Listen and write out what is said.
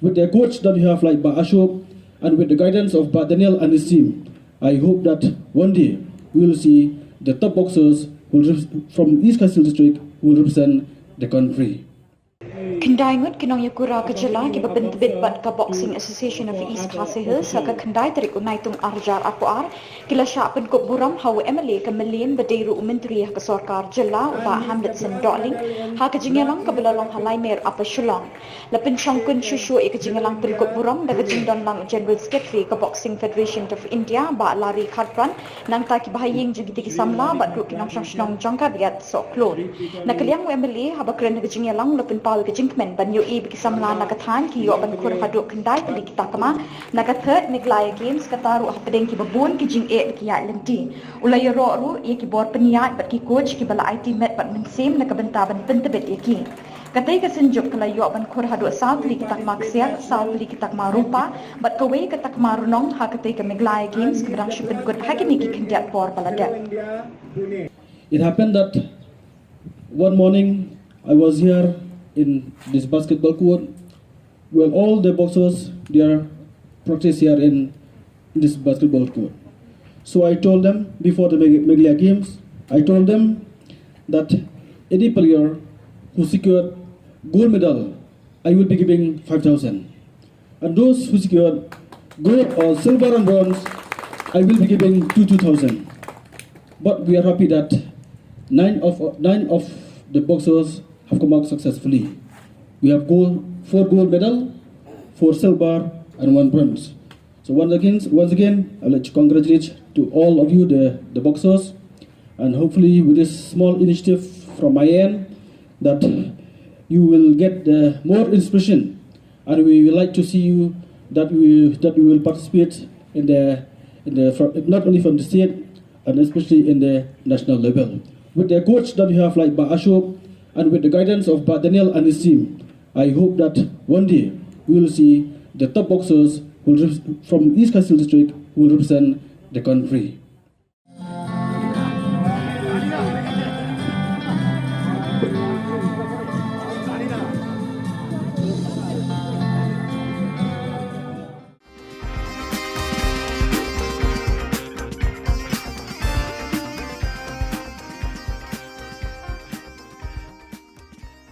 with the coach that we have like Ashok, and with the guidance of Daniel and his team, I hope that one day we will see the top boxers from East Kashmir district who will represent the country. Kendai ngut kinong Iakura kejela ki bebentebit bat ka Boxing Association of East Kashmir saka kendai tarik unai tung arjar akuar kila syak pen kop buram hawa MLA ke Melian bediru menteri ke sorkar jela ba Hamletson Darling ha ke jingelang ke belalong halai mer apa Shillong lapin changkun shushu ke jingelang pen kop buram da ke jingdon lang General Secretary ke Boxing Federation of India ba lari khadpan nang ta ki bahayeng jigi ki samla ba duk kinong Shillong jangka diat sok klon nak liang MLA ha ba kren ke jingelang lapin pal ke men ban UI bagi samla nakathan ki yo ban Khur haduk kendai peli ki Takma nakat third Meghalaya games kataru pedeng ki babon ki jing e ki ya lenti ulai ro ru ye ki bor peniat bat ki coach ki bala IT met bat mensim nak benta ban pentebet ye ki katai ka senjuk kala yo ban Khur haduk south peli ki Takma ksiak south peli ki Takma rupa bat kawe ke Takma Nong ha katai ka Meghalaya games ki berang shipin good hakini ki kendiat bor balada. It happened that one morning I was here in this basketball court where all the boxers they are practice here in this basketball court. So I told them before the Meghalaya games, I told them that any player who secured gold medal, I will be giving 5,000. And those who secured gold or silver and bronze, I will be giving 2,000. But we are happy that nine of the boxers have come out successfully. We have 4 gold medal, 4 silver, and 1 bronze. So once again, I'd like to congratulate to all of you, the boxers, and hopefully with this small initiative from my end, that you will get more inspiration, and we would like to see you that we will participate in not only from the state and especially in the national level. With the coach that we have like Ashok, and with the guidance of Daniel and his team, I hope that one day we will see the top boxers from East Kashmir district who will represent the country.